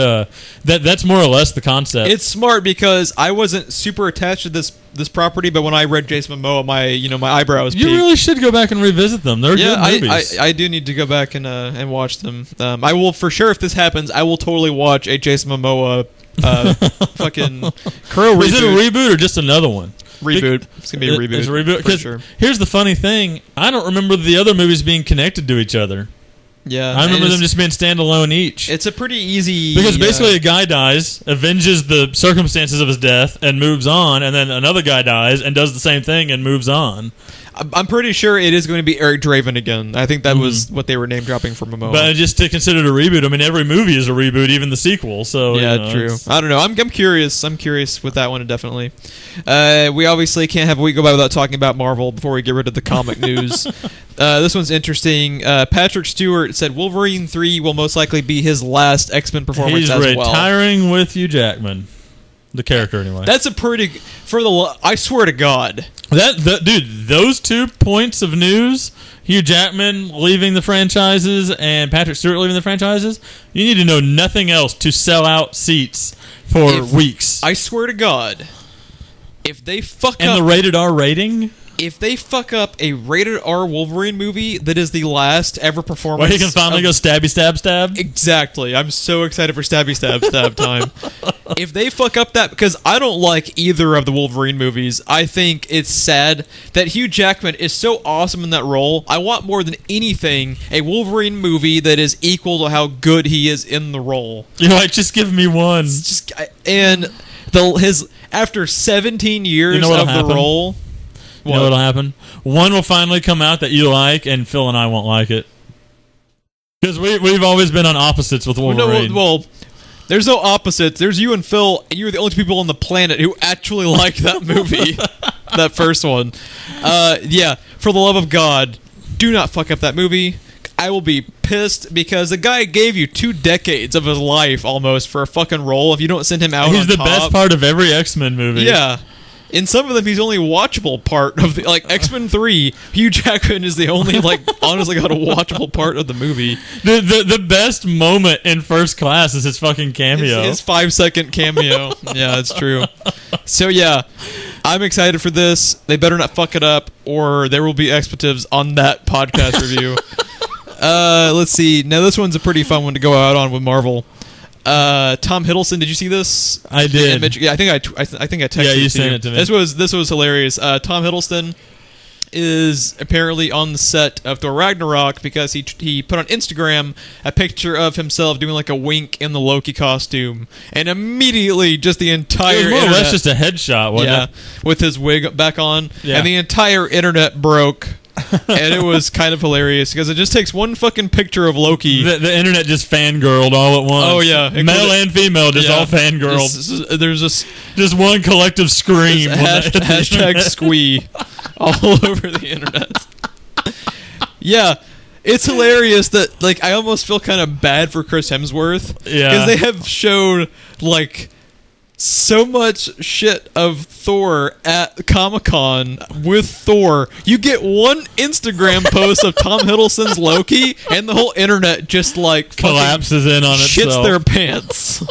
that's more or less the concept. It's smart because I wasn't super attached to this property, but when I read Jason Momoa, my eyebrows peaked. You really should go back and revisit them. They're good movies. I do need to go back and watch them. I will for sure, if this happens, I will totally watch a Jason Momoa fucking Crow reboot. Is it a reboot or just another one? Reboot. It's gonna be a reboot. It's a reboot. For sure. Here's the funny thing: I don't remember the other movies being connected to each other. Yeah, I remember them just being standalone each. It's a pretty easy, because basically a guy dies, avenges the circumstances of his death, and moves on, and then another guy dies and does the same thing and moves on. I'm pretty sure it is going to be Eric Draven again. I think that was what they were name dropping for Momoa. But just to consider it a reboot, I mean, every movie is a reboot, even the sequel. So yeah, true. I don't know. I'm curious. I'm curious with that one, definitely. We obviously can't have a week go by without talking about Marvel before we get rid of the comic news. This one's interesting. Patrick Stewart said Wolverine 3 will most likely be his last X-Men performance as well. He's retiring with Hugh Jackman. The character, anyway. That's a pretty... I swear to God. Dude, those 2 points of news, Hugh Jackman leaving the franchises and Patrick Stewart leaving the franchises, you need to know nothing else to sell out seats for weeks. I swear to God, if they fuck up... And the rated R rating... If they fuck up a rated R Wolverine movie that is the last ever performance... Where he can finally go stabby stab stab? Exactly. I'm so excited for stabby stab stab time. If they fuck up that... Because I don't like either of the Wolverine movies. I think it's sad that Hugh Jackman is so awesome in that role. I want more than anything a Wolverine movie that is equal to how good he is in the role. You're like, just give me one. After 17 years of happen? The role... You know what'll happen? One will finally come out that you like, and Phil and I won't like it. Because we've always been on opposites with Wolverine. Well, there's no opposites. There's you and Phil. You're the only two people on the planet who actually like that movie. That first one. Yeah, for the love of God, do not fuck up that movie. I will be pissed because the guy gave you 2 decades of his life almost for a fucking role. If you don't send him out He's the best part of every X-Men movie. Yeah. In some of them, he's only watchable part of the... Like, X-Men 3, Hugh Jackman is the only, honestly got a watchable part of the movie. The best moment in First Class is his fucking cameo. His 5-second cameo. Yeah, it's true. So, yeah, I'm excited for this. They better not fuck it up, or there will be expletives on that podcast review. Let's see. Now, this one's a pretty fun one to go out on with Marvel. Tom Hiddleston, did you see this? I did. Yeah, I think I texted it to you. Yeah, you sent it to me. This was hilarious. Tom Hiddleston is apparently on the set of Thor Ragnarok because he put on Instagram a picture of himself doing like a wink in the Loki costume, and immediately just the entire internet... That's just a headshot, wasn't it? With his wig back on. Yeah. And the entire internet broke And it was kind of hilarious because it just takes one fucking picture of Loki. The internet just fangirled all at once. Oh yeah, male and female just all fangirled. There's just one collective scream. Hashtag squee all over the internet. Yeah. It's hilarious that, like, I almost feel kind of bad for Chris Hemsworth. Yeah. Because they have shown, like, so much shit of Thor at Comic-Con with Thor. You get one Instagram post of Tom Hiddleston's Loki, and the whole internet just, like, collapses in on shits itself. their pants.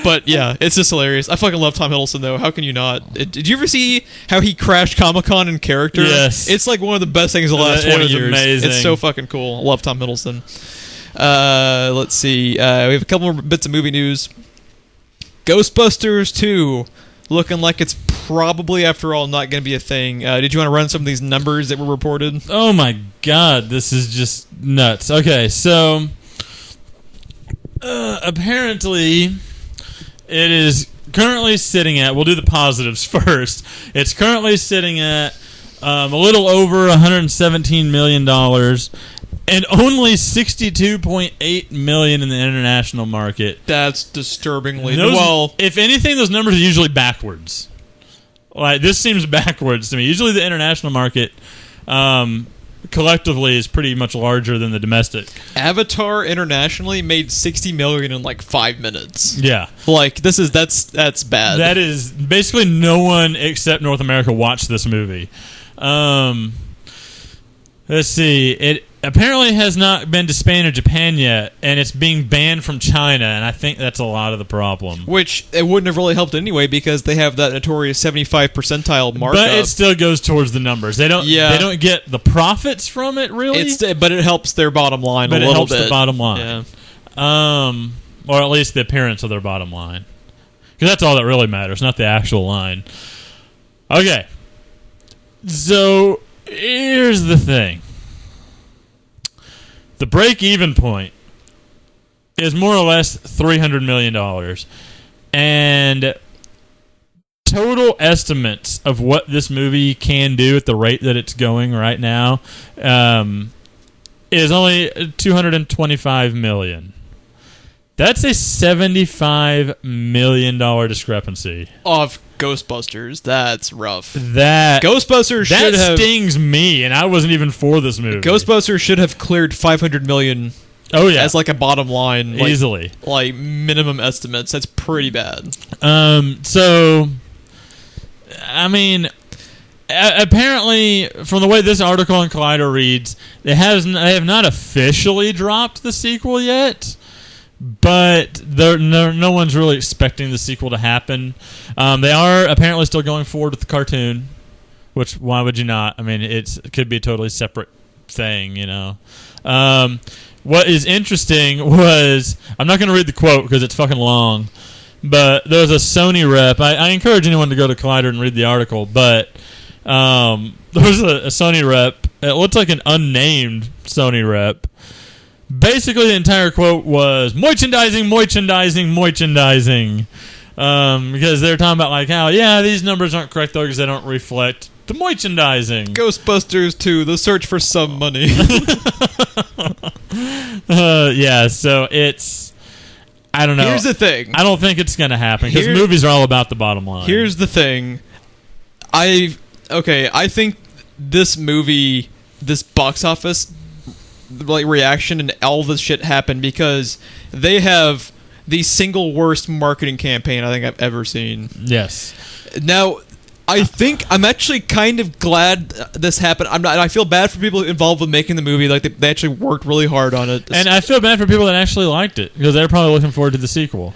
But yeah, it's just hilarious. I fucking love Tom Hiddleston, though. How can you not? Did you ever see how he crashed Comic-Con in character? Yes. It's like one of the best things of the last 20 years. Amazing. It's so fucking cool. I love Tom Hiddleston. Let's see. We have a couple more bits of movie news. Ghostbusters 2. Looking like it's probably, after all, not going to be a thing. Did you want to run some of these numbers that were reported? Oh my god, this is just nuts. Okay, so apparently it is currently sitting at, we'll do the positives first. It's currently sitting at a little over $117 million and only $62.8 million in the international market. That's disturbingly well. If anything, those numbers are usually backwards. Like, this seems backwards to me. Usually the international market collectively is pretty much larger than the domestic. Avatar internationally made $60 million in like 5 minutes. Yeah, like that's bad. That is basically no one except North America watched this movie. Let's see. It apparently has not been to Spain or Japan yet, and it's being banned from China, and I think that's a lot of the problem. Which it wouldn't have really helped anyway because they have that notorious 75 percentile markup. But it still goes towards the numbers. They don't get the profits from it, really. But it helps their bottom line a little bit. But it helps the bottom line. Yeah. Or at least the appearance of their bottom line. Because that's all that really matters, not the actual line. Okay. So, here's the thing. The break-even point is more or less $300 million. And total estimates of what this movie can do at the rate that it's going right now is only $225 million. That's a $75 million discrepancy. Of Ghostbusters. That's rough. That stings me, and I wasn't even for this movie. Ghostbusters should have cleared $500 million. Oh yeah, as like a bottom line, easily, like minimum estimates. That's pretty bad. So, I mean, apparently, from the way this article on Collider reads, they have not officially dropped the sequel yet. But no one's really expecting the sequel to happen. They are apparently still going forward with the cartoon, which, why would you not? I mean, it could be a totally separate thing, you know. What is interesting was, I'm not going to read the quote because it's fucking long, but there was a Sony rep. I encourage anyone to go to Collider and read the article, but there was a Sony rep. It looked like an unnamed Sony rep. Basically, the entire quote was merchandising, because they're talking about like how these numbers aren't correct though because they don't reflect the merchandising. Ghostbusters 2: The Search for Some Money. So it's, I don't know. Here's the thing. I don't think it's going to happen because movies are all about the bottom line. Here's the thing. I think this movie, this box office like reaction and all this shit happened because they have the single worst marketing campaign I think I've ever seen. Yes. Now, I think I'm actually kind of glad this happened. I feel bad for people involved with making the movie. Like they actually worked really hard on it. And I feel bad for people that actually liked it because they're probably looking forward to the sequel.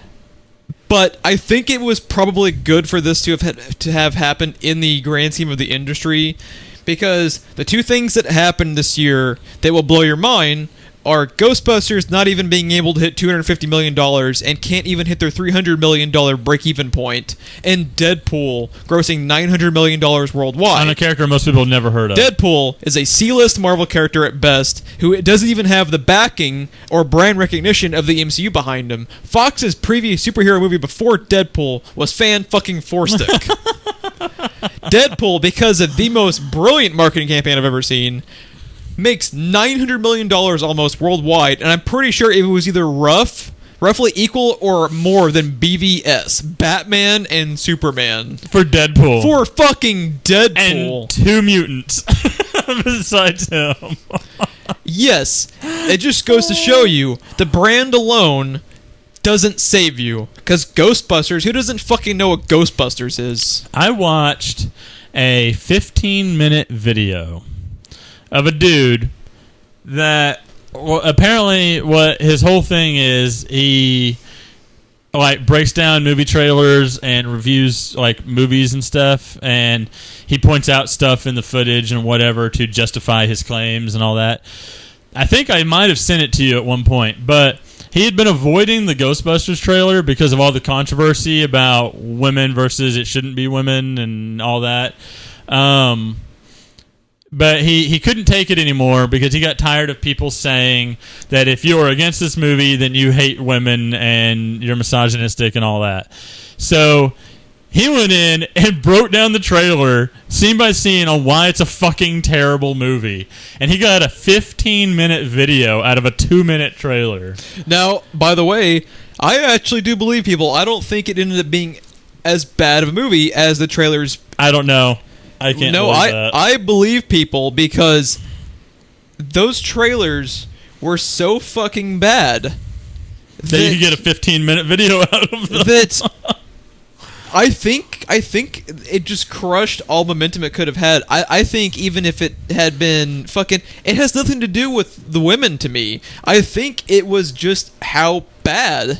But I think it was probably good for this to have happened in the grand scheme of the industry. Because the two things that happened this year that will blow your mind are Ghostbusters not even being able to hit $250 million and can't even hit their $300 million break-even point, and Deadpool grossing $900 million worldwide. On a character most people have never heard of. Deadpool is a C-list Marvel character at best, who doesn't even have the backing or brand recognition of the MCU behind him. Fox's previous superhero movie before Deadpool was Fan-fucking-Forstick. Deadpool, because of the most brilliant marketing campaign I've ever seen, makes $900 million almost worldwide, and I'm pretty sure it was either roughly equal or more than BVS, Batman and Superman. For Deadpool. For fucking Deadpool. And 2 mutants besides him. Yes. It just goes to show you, the brand alone doesn't save you. Because Ghostbusters, who doesn't fucking know what Ghostbusters is? I watched a 15-minute video of a dude that... Well, apparently, what his whole thing is, he like breaks down movie trailers and reviews like movies and stuff, and he points out stuff in the footage and whatever to justify his claims and all that. I think I might have sent it to you at one point, but he had been avoiding the Ghostbusters trailer because of all the controversy about women versus it shouldn't be women and all that. But he couldn't take it anymore because he got tired of people saying that if you're against this movie, then you hate women and you're misogynistic and all that. So he went in and broke down the trailer scene by scene on why it's a fucking terrible movie. And he got a 15-minute video out of a 2-minute trailer. Now, by the way, I actually do believe people. I don't think it ended up being as bad of a movie as the trailers. I don't know. I can't believe that. I believe people because those trailers were so fucking bad that you could get a 15-minute video out of them. That I think it just crushed all momentum it could have had. I think even if it had been fucking... It has nothing to do with the women to me. I think it was just how bad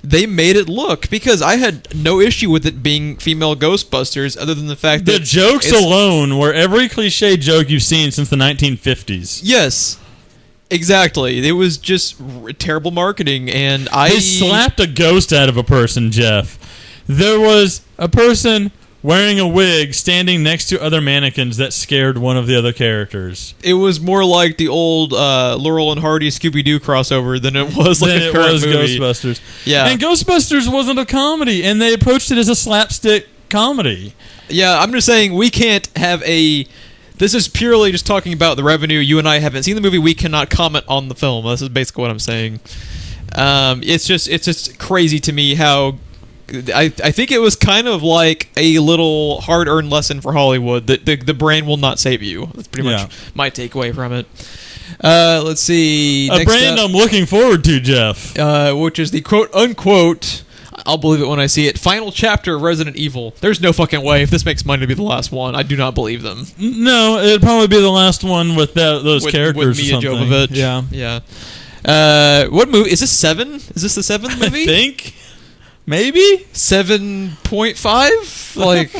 they made it look, because I had no issue with it being female Ghostbusters other than the fact that... The jokes alone were every cliche joke you've seen since the 1950s. Yes. Exactly. It was just terrible marketing, and They slapped a ghost out of a person, Jeff. There was a person wearing a wig standing next to other mannequins that scared one of the other characters. It was more like the old Laurel and Hardy Scooby-Doo crossover than it was like a current movie. Ghostbusters. Yeah. And Ghostbusters wasn't a comedy, and they approached it as a slapstick comedy. Yeah, I'm just saying we can't have a... This is purely just talking about the revenue. You and I haven't seen the movie. We cannot comment on the film. This is basically what I'm saying. It's just crazy to me how... I think it was kind of like a little hard-earned lesson for Hollywood that the brand will not save you. That's pretty much my takeaway from it. Let's see. A brand I'm looking forward to, Jeff. Which is the quote-unquote, I'll believe it when I see it, final chapter of Resident Evil. There's no fucking way. If this makes money to be the last one, I do not believe them. No, it'd probably be the last one with those characters with Mia or something. Jovovich. Yeah. What movie? Is this 7? Is this the 7th movie? I think. Maybe 7.5. Like,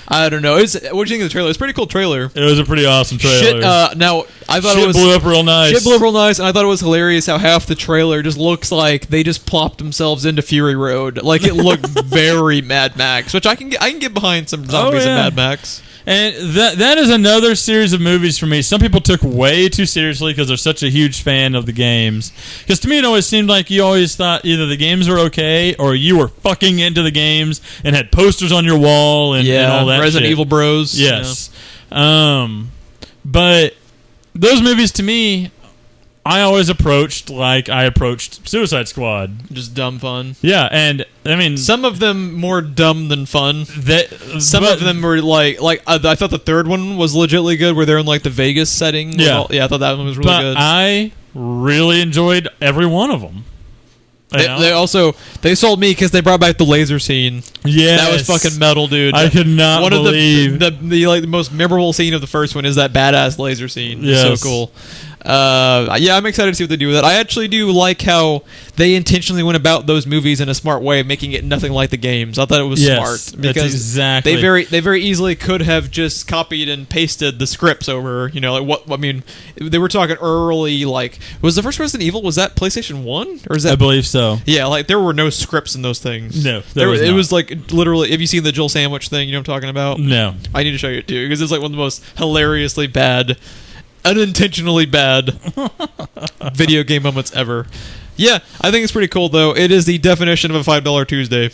I don't know. What do you think of the trailer? It's a pretty cool trailer. It was a pretty awesome trailer. Shit, now I thought Shit it was blew up real nice. Shit blew up real nice, and I thought it was hilarious how half the trailer just looks like they just plopped themselves into Fury Road. Like, it looked very Mad Max, which I can get behind some zombies in Mad Max. And that is another series of movies for me. Some people took way too seriously because they're such a huge fan of the games. Because to me, it always seemed like you always thought either the games were okay or you were fucking into the games and had posters on your wall and all that Resident shit. Evil Bros. Yes. But those movies, to me, I always approached like I approached Suicide Squad. Just dumb fun. Yeah, and I mean... Some of them more dumb than fun. Some of them were like I thought the third one was legitimately good, where they're in like the Vegas setting. Yeah. I thought that one was really good. I really enjoyed every one of them. They sold me because they brought back the laser scene. Yeah, that was fucking metal, dude. I could not believe the most memorable scene of the first one is that badass laser scene. Yes. So cool. I'm excited to see what they do with it. I actually do like how they intentionally went about those movies in a smart way, making it nothing like the games. I thought it was smart because they very easily could have just copied and pasted the scripts over. You know, like what I mean, they were talking early. Like, was the first Resident Evil, was that PlayStation 1 or is that? I believe so. Yeah, like there were no scripts in those things. No, it was like literally. Have you seen the Jill Sandwich thing? You know what I'm talking about? No, I need to show you it too because it's like one of the most hilariously bad, unintentionally bad video game moments ever. Yeah, I think it's pretty cool though. It is the definition of a $5 Tuesday.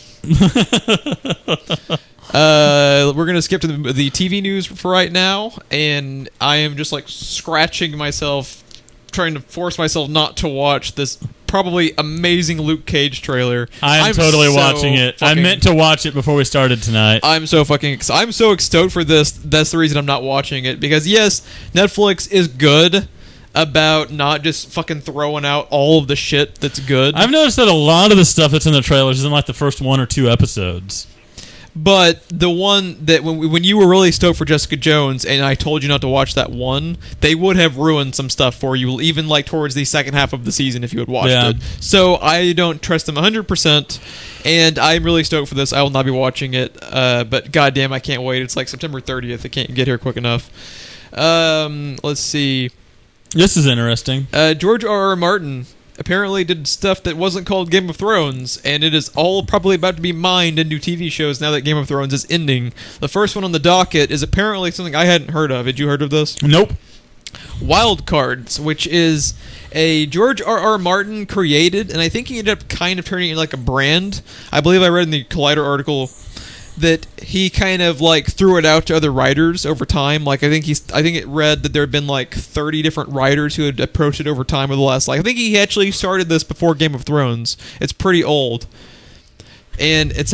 We're gonna skip to the TV news for right now, and I am just like scratching myself, trying to force myself not to watch this probably amazing Luke Cage trailer. I'm totally watching it. I meant to watch it before we started tonight. I'm so stoked for this. That's the reason I'm not watching it, because yes, Netflix is good about not just fucking throwing out all of the shit that's good. I've noticed that a lot of the stuff that's in the trailers is in like the first 1 or 2 episodes. But the one that when you were really stoked for Jessica Jones and I told you not to watch that one, they would have ruined some stuff for you, even like towards the second half of the season if you had watched it. So I don't trust them 100%, and I'm really stoked for this. I will not be watching it, but goddamn, I can't wait. It's like September 30th. I can't get here quick enough. Let's see. This is interesting. George R.R. Martin apparently did stuff that wasn't called Game of Thrones, and it is all probably about to be mined into TV shows now that Game of Thrones is ending. The first one on the docket is apparently something I hadn't heard of. Had you heard of this? Nope. Wild Cards, which is a George R.R. Martin created, and I think he ended up kind of turning it like a brand. I believe I read in the Collider article that he kind of like threw it out to other writers over time. Like I think it read that there had been like 30 different writers who had approached it over time over the last, like I think he actually started this before Game of Thrones. It's pretty old. And it's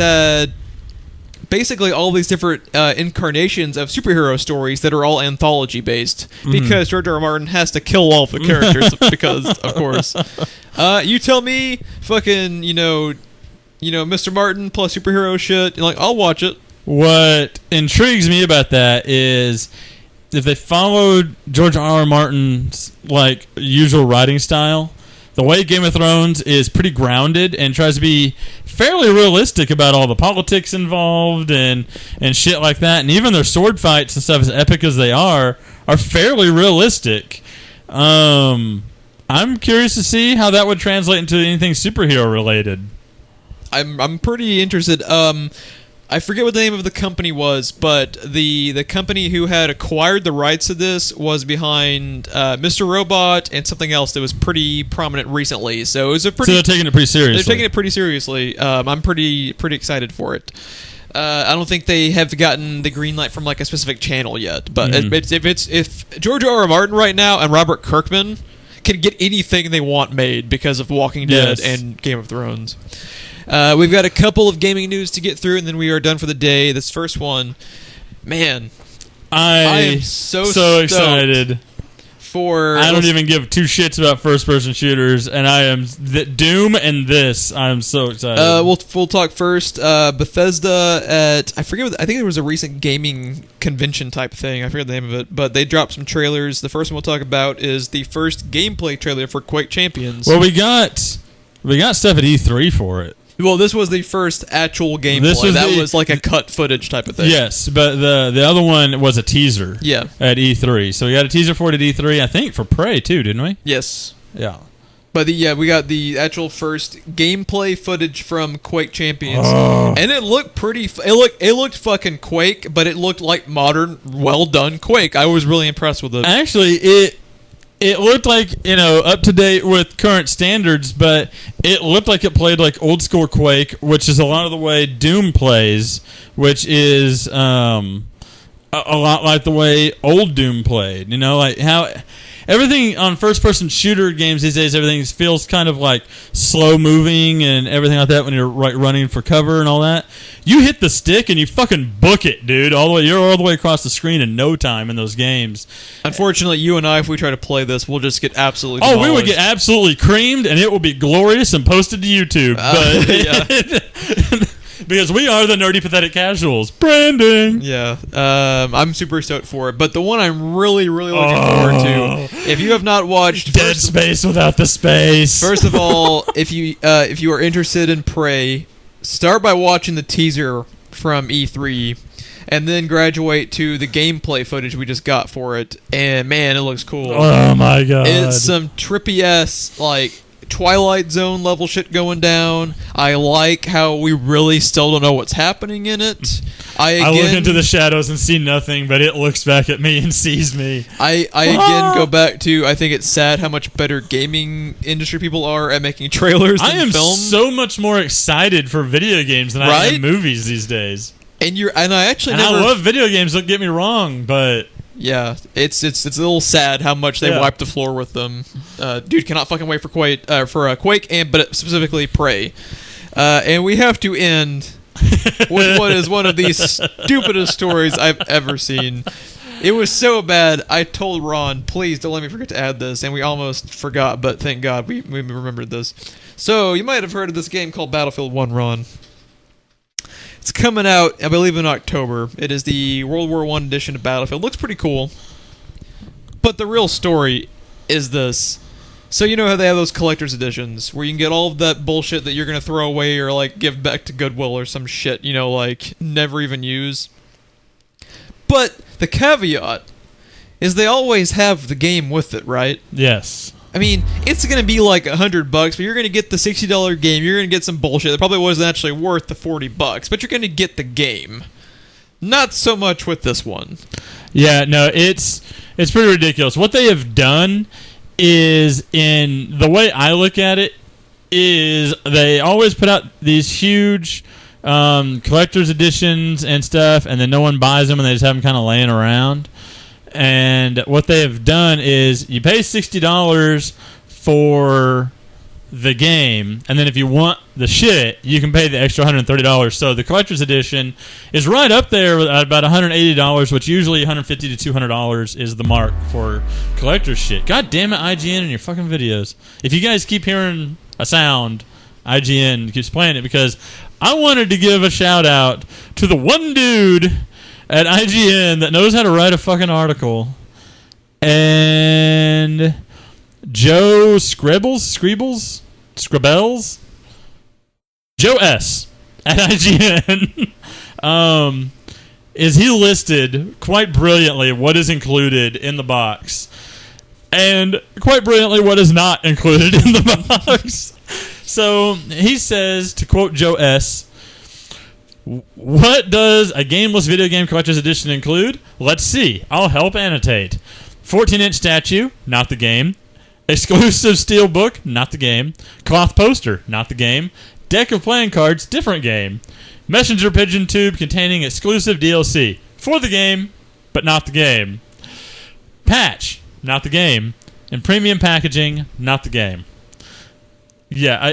basically all these different incarnations of superhero stories that are all anthology based, because George R. R. Martin has to kill all the characters because of course. You tell me fucking, Mr. Martin plus superhero shit, like, I'll watch it. What intrigues me about that is if they followed George R. R. Martin's like usual writing style, the way Game of Thrones is pretty grounded and tries to be fairly realistic about all the politics involved and shit like that, and even their sword fights and stuff, as epic as they are fairly realistic. I'm curious to see how that would translate into anything superhero related. I'm pretty interested. I forget what the name of the company was, but the company who had acquired the rights to this was behind Mr. Robot and something else that was pretty prominent recently. So it was So they're taking it pretty seriously. They're taking it pretty seriously. I'm pretty excited for it. I don't think they have gotten the green light from like a specific channel yet. But if George R. R. Martin right now and Robert Kirkman can get anything they want made because of Walking Dead and Game of Thrones. We've got a couple of gaming news to get through, and then we are done for the day. This first one, man, I am so excited. I don't even give two shits about first-person shooters, and I am Doom and this. I'm so excited. We'll talk first. Bethesda I think there was a recent gaming convention type thing. I forget the name of it, but they dropped some trailers. The first one we'll talk about is the first gameplay trailer for Quake Champions. Well, we got stuff at E3 for it. Well, this was the first actual gameplay. Was like a cut footage type of thing. Yes, but the other one was a teaser. At E3. So we got a teaser for it at E3, I think, for PREY too, didn't we? Yes. Yeah. But we got the actual first gameplay footage from Quake Champions, and it looked pretty. It looked fucking Quake, but it looked like modern, well done Quake. I was really impressed with it. Actually, it looked like, up to date with current standards, but it looked like it played like old school Quake, which is a lot of the way Doom plays, which is a lot like the way old Doom played. Like how everything on first-person shooter games these days, everything feels kind of like slow-moving and everything like that when you're running for cover and all that. You hit the stick and you fucking book it, dude. You're all the way across the screen in no time in those games. Unfortunately, you and I, if we try to play this, we'll just get absolutely demolished. We would get absolutely creamed, and it will be glorious and posted to YouTube. Because we are the nerdy, pathetic casuals. Branding. Yeah. I'm super stoked for it. But the one I'm really, really looking forward to, if you have not watched Dead Space without the space. First of all, if you are interested in PREY, start by watching the teaser from E3, and then graduate to the gameplay footage we just got for it. And man, it looks cool. Oh my god. It's some trippy ass like Twilight Zone level shit going down. I like how we really still don't know what's happening in it. I look into the shadows and see nothing, but it looks back at me and sees me. I again go back to, I think it's sad how much better gaming industry people are at making trailers than film. I am so much more excited for video games than I am movies these days. I actually I love video games. Don't get me wrong, but yeah, it's a little sad how much they wipe the floor with them. Dude cannot fucking wait for Quake, but specifically Prey. And we have to end with what is one of the stupidest stories I've ever seen. It was so bad, I told Ron, please don't let me forget to add this, and we almost forgot, but thank God we remembered this. So, you might have heard of this game called Battlefield 1, Ron. It's coming out, I believe, in October. It is the World War I edition of Battlefield. Looks pretty cool. But the real story is this. So you know how they have those collector's editions where you can get all of that bullshit that you're going to throw away or like give back to Goodwill or some shit, like never even use. But the caveat is they always have the game with it, right? yes. I mean, it's going to be like $100, but you're going to get the $60 game. You're going to get some bullshit that probably wasn't actually worth the $40, but you're going to get the game. Not so much with this one. Yeah, no, it's pretty ridiculous. What they have done is, in the way I look at it, is they always put out these huge collector's editions and stuff, and then no one buys them, and they just have them kind of laying around. And what they have done is you pay $60 for the game, and then if you want the shit, you can pay the extra $130. So the collector's edition is right up there at about $180, which usually $150 to $200 is the mark for collector's shit. God damn it, IGN and your fucking videos. If you guys keep hearing a sound, IGN keeps playing it, because I wanted to give a shout out to the one dude at IGN that knows how to write a fucking article. And Joe Scribbles? Joe S. at IGN. Is he listed quite brilliantly what is included in the box. And quite brilliantly what is not included in the box. So he says, to quote Joe S., what does a gameless video game collector's edition include? Let's see. I'll help annotate. 14-inch statue, not the game. Exclusive steel book, not the game. Cloth poster, not the game. Deck of playing cards, different game. Messenger pigeon tube containing exclusive DLC. For the game, but not the game. Patch, not the game. And premium packaging, not the game. Yeah,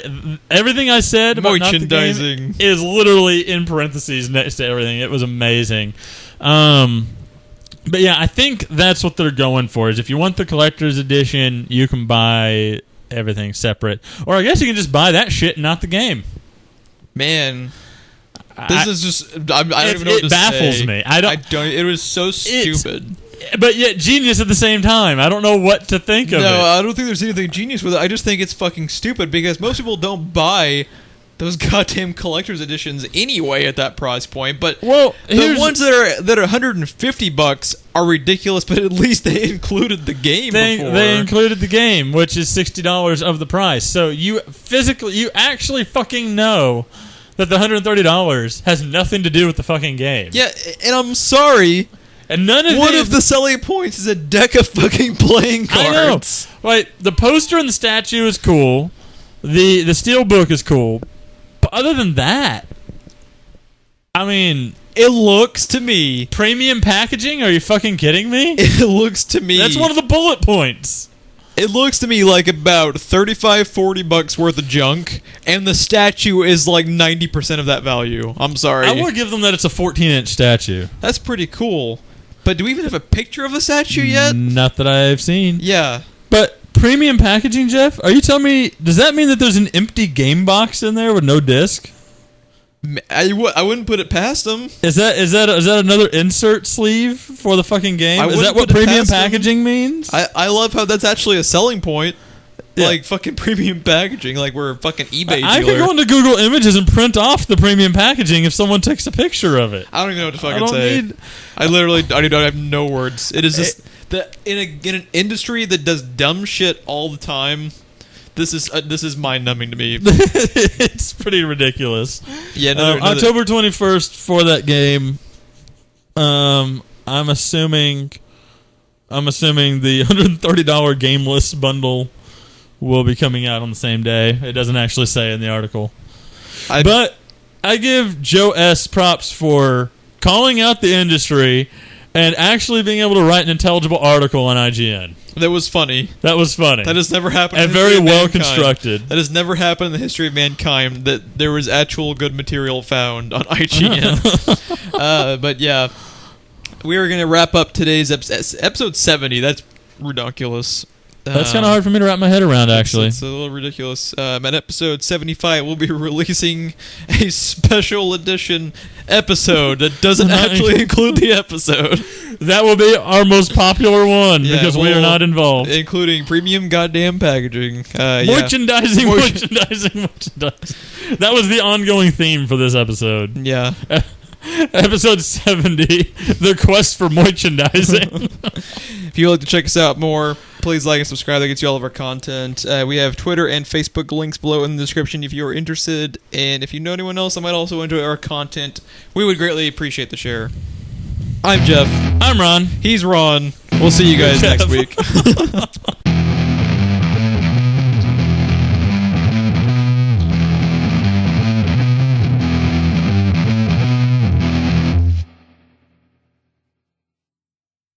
everything I said about not the game is literally in parentheses next to everything. It was amazing. But yeah, I think that's what they're going for, is if you want the collector's edition, you can buy everything separate. Or I guess you can just buy that shit and not the game. Man, this is just... I don't even know what to say. It baffles me. I don't. It was so stupid. But yet genius at the same time. I don't know what to think of it. No, I don't think there's anything genius with it. I just think it's fucking stupid because most people don't buy those goddamn collector's editions anyway at that price point. But the ones that are $150 are ridiculous. But at least they included the game. They included the game, which is $60 of the price. So you actually fucking know that the $130 has nothing to do with the fucking game. Yeah, and I'm sorry. And one of the selling points is a deck of fucking playing cards. I know. Like, the poster and the statue is cool. The steel book is cool. But other than that, I mean, it looks to me... Premium packaging? Are you fucking kidding me? It looks to me... That's one of the bullet points. It looks to me like about $35-$40 worth of junk, and the statue is like 90% of that value. I'm sorry. I will give them that it's a 14-inch statue. That's pretty cool. But do we even have a picture of a statue yet? Not that I've seen. Yeah. But premium packaging, Jeff? Are you telling me... Does that mean that there's an empty game box in there with no disc? I wouldn't put it past them. Is that another insert sleeve for the fucking game? Is that what premium packaging means? I love how that's actually a selling point. Yeah. Like fucking premium packaging, like we're a fucking eBay dealer. I could go into Google Images and print off the premium packaging if someone takes a picture of it. I don't even know what to fucking say. I have no words. It is just in an industry that does dumb shit all the time. This is mind numbing to me. It's pretty ridiculous. Yeah, October 21st for that game. I'm assuming the $130 game list bundle will be coming out on the same day. It doesn't actually say in the article. But I give Joe S. props for calling out the industry and actually being able to write an intelligible article on IGN. That was funny. That was funny. That has never happened. And very well constructed. That has never happened in the history of mankind, that there was actual good material found on IGN. But yeah, we are going to wrap up today's episode 70. That's ridiculous. That's kind of hard for me to wrap my head around, actually. It's a little ridiculous. At episode 75, we'll be releasing a special edition episode that doesn't actually include the episode. That will be our most popular one, because we are not involved. Including premium goddamn packaging. Merchandising. That was the ongoing theme for this episode. Yeah. Episode 70, the quest for merchandising. If you'd like to check us out more, please like and subscribe. That gets you all of our content. We have Twitter and Facebook links below in the description if you're interested. And if you know anyone else that might also enjoy our content, we would greatly appreciate the share. I'm Jeff. I'm Ron. He's Ron. We'll see you guys next week.